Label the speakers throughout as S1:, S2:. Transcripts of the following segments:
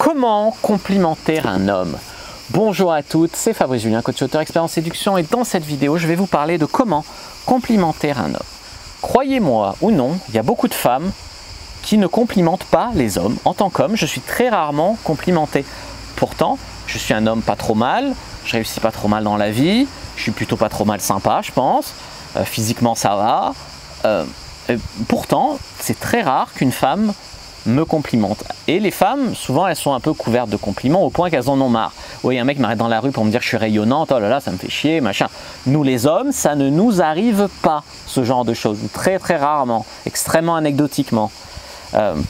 S1: Comment complimenter un homme? Bonjour à toutes, c'est Fabrice Julien, coach auteur expert en séduction, et dans cette vidéo, je vais vous parler de comment complimenter un homme. Croyez-moi ou non, il y a beaucoup de femmes qui ne complimentent pas les hommes. En tant qu'homme, je suis très rarement complimenté. Pourtant, je suis un homme pas trop mal, je réussis pas trop mal dans la vie, je suis plutôt pas trop mal sympa, je pense. Physiquement, ça va. Pourtant, c'est très rare qu'une femme me complimente. Et les femmes, souvent, elles sont un peu couvertes de compliments au point qu'elles en ont marre. Oui, un mec m'arrête dans la rue pour me dire que je suis rayonnante, oh là là, ça me fait chier, machin. Nous, les hommes, ça ne nous arrive pas, ce genre de choses, très très rarement, extrêmement anecdotiquement.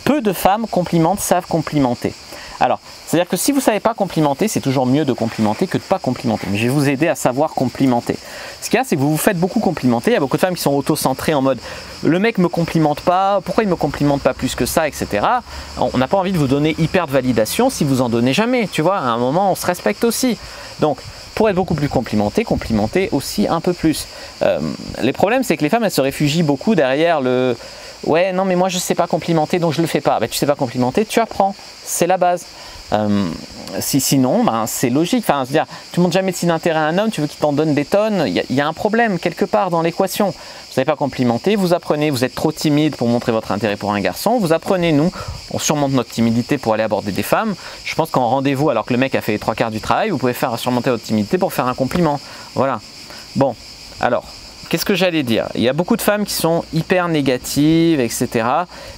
S1: Peu de femmes complimentent, savent complimenter. Alors, c'est-à-dire que si vous ne savez pas complimenter, c'est toujours mieux de complimenter que de ne pas complimenter. Mais je vais vous aider à savoir complimenter. Ce qu'il y a, c'est que vous vous faites beaucoup complimenter. Il y a beaucoup de femmes qui sont auto-centrées en mode « le mec ne me complimente pas, pourquoi il ne me complimente pas plus que ça, etc. » On n'a pas envie de vous donner hyper de validation si vous en donnez jamais. Tu vois, à un moment, on se respecte aussi. Donc, pour être beaucoup plus complimenté, complimentez aussi un peu plus. Les problèmes, c'est que les femmes, elles se réfugient beaucoup derrière le « ouais, non, mais moi, je ne sais pas complimenter, donc je ne le fais pas. » Tu ne sais pas complimenter, tu apprends. C'est la base. Sinon, c'est logique. Enfin, je veux dire, tu ne montres jamais de signe d'intérêt à un homme, tu veux qu'il t'en donne des tonnes. Il y a un problème quelque part dans l'équation. Vous ne savez pas complimenter, vous apprenez, vous êtes trop timide pour montrer votre intérêt pour un garçon. Vous apprenez, nous, on surmonte notre timidité pour aller aborder des femmes. Je pense qu'en rendez-vous, alors que le mec a fait les 3/4 du travail, vous pouvez faire surmonter votre timidité pour faire un compliment. Voilà. Bon, alors. Qu'est-ce que j'allais dire? Il y a beaucoup de femmes qui sont hyper négatives, etc.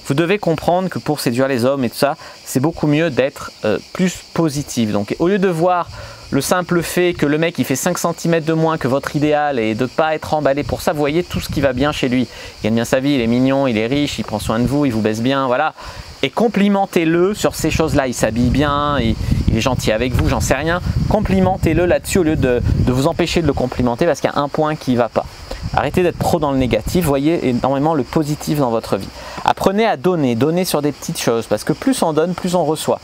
S1: Vous devez comprendre que pour séduire les hommes et tout ça, c'est beaucoup mieux d'être plus positif. Donc au lieu de voir le simple fait que le mec il fait 5 cm de moins que votre idéal et de ne pas être emballé pour ça, vous voyez tout ce qui va bien chez lui. Il gagne bien sa vie, il est mignon, il est riche, il prend soin de vous, il vous baisse bien, voilà. Et complimentez-le sur ces choses-là. Il s'habille bien, il est gentil avec vous, j'en sais rien. Complimentez-le là-dessus au lieu de vous empêcher de le complimenter parce qu'il y a un point qui ne va pas. Arrêtez d'être trop dans le négatif, voyez énormément le positif dans votre vie. Apprenez à donner, donner sur des petites choses, parce que plus on donne, plus on reçoit.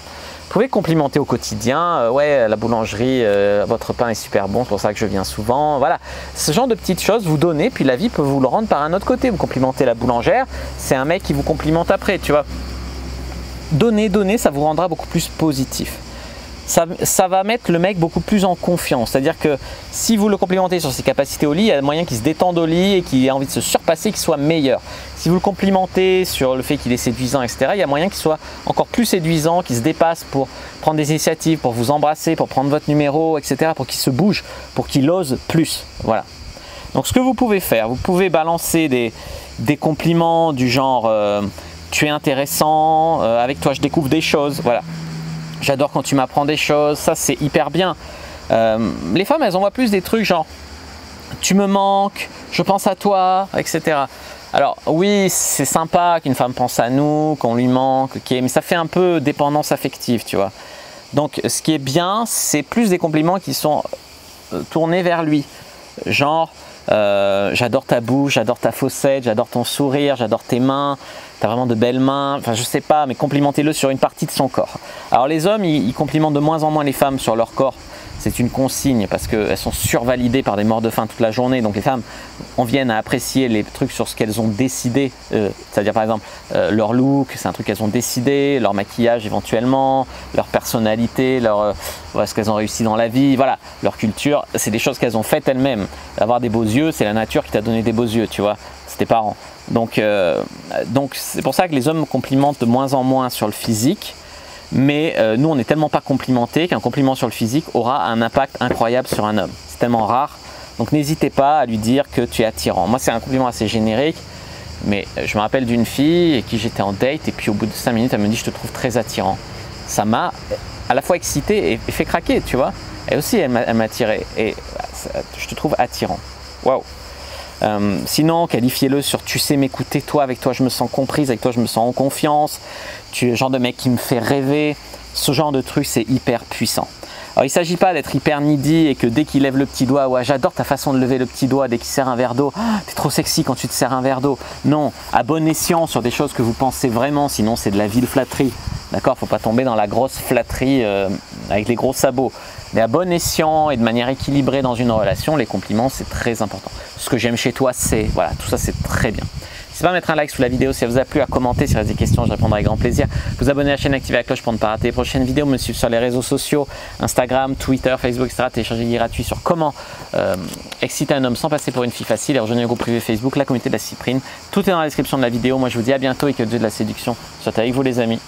S1: Vous pouvez complimenter au quotidien, ouais, la boulangerie, votre pain est super bon, c'est pour ça que je viens souvent. Voilà, ce genre de petites choses, vous donnez, puis la vie peut vous le rendre par un autre côté. Vous complimentez la boulangère, c'est un mec qui vous complimente après, tu vois. Donner, donner, ça vous rendra beaucoup plus positif. Ça va mettre le mec beaucoup plus en confiance. C'est-à-dire que si vous le complimentez sur ses capacités au lit, il y a moyen qu'il se détende au lit et qu'il ait envie de se surpasser, qu'il soit meilleur. Si vous le complimentez sur le fait qu'il est séduisant, etc., il y a moyen qu'il soit encore plus séduisant, qu'il se dépasse pour prendre des initiatives, pour vous embrasser, pour prendre votre numéro, etc., pour qu'il se bouge, pour qu'il ose plus. Voilà. Donc ce que vous pouvez faire, vous pouvez balancer des compliments du genre tu es intéressant, avec toi je découvre des choses, voilà. J'adore quand tu m'apprends des choses, ça c'est hyper bien. Les femmes, elles envoient plus des trucs genre tu me manques, je pense à toi, etc. Alors oui, c'est sympa qu'une femme pense à nous, qu'on lui manque, okay, mais ça fait un peu dépendance affective, tu vois. Donc ce qui est bien, c'est plus des compliments qui sont tournés vers lui. Genre j'adore ta bouche, j'adore ta fossette, j'adore ton sourire, j'adore tes mains, t'as vraiment de belles mains, enfin je sais pas, mais complimentez-le sur une partie de son corps. Alors les hommes, ils complimentent de moins en moins les femmes sur leur corps, c'est une consigne parce qu'elles sont survalidées par des morts de faim toute la journée, donc les femmes en viennent à apprécier les trucs sur ce qu'elles ont décidé, c'est-à-dire par exemple leur look, c'est un truc qu'elles ont décidé, leur maquillage éventuellement, leur personnalité, ce qu'elles ont réussi dans la vie, voilà, leur culture, c'est des choses qu'elles ont faites elles-mêmes. Avoir des beaux yeux, c'est la nature qui t'a donné des beaux yeux, tu vois, c'est tes parents. Donc c'est pour ça que les hommes complimentent de moins en moins sur le physique, mais nous on n'est tellement pas complimentés qu'un compliment sur le physique aura un impact incroyable sur un homme. C'est tellement rare, donc n'hésitez pas à lui dire que tu es attirant. Moi c'est un compliment assez générique, mais je me rappelle d'une fille avec qui j'étais en date et puis au bout de 5 minutes elle me dit je te trouve très attirant. Ça m'a à la fois excité et fait craquer, tu vois. Elle aussi elle m'a attiré et je te trouve attirant. Waouh. Sinon, qualifiez-le sur tu sais m'écouter, toi, avec toi je me sens comprise, avec toi je me sens en confiance, tu es le genre de mec qui me fait rêver, ce genre de truc c'est hyper puissant. Alors il ne s'agit pas d'être hyper needy et que dès qu'il lève le petit doigt, ouais j'adore ta façon de lever le petit doigt dès qu'il sert un verre d'eau, t'es trop sexy quand tu te sers un verre d'eau. Non, à bon escient sur des choses que vous pensez vraiment, sinon c'est de la vile flatterie. D'accord, faut pas tomber dans la grosse flatterie avec les gros sabots. Mais à bon escient et de manière équilibrée dans une relation, les compliments c'est très important. Ce que j'aime chez toi, c'est, voilà, tout ça c'est très bien. N'hésitez pas à mettre un like sous la vidéo si ça vous a plu, à commenter, s'il reste des questions, je répondrai avec grand plaisir. Vous abonner à la chaîne, activer la cloche pour ne pas rater les prochaines vidéos, me suivre sur les réseaux sociaux, Instagram, Twitter, Facebook, etc. Télécharger le guide gratuit sur comment exciter un homme sans passer pour une fille facile et rejoindre le groupe privé Facebook, la communauté de la Cyprine. Tout est dans la description de la vidéo. Moi je vous dis à bientôt et que le dieu de la séduction soit avec vous les amis.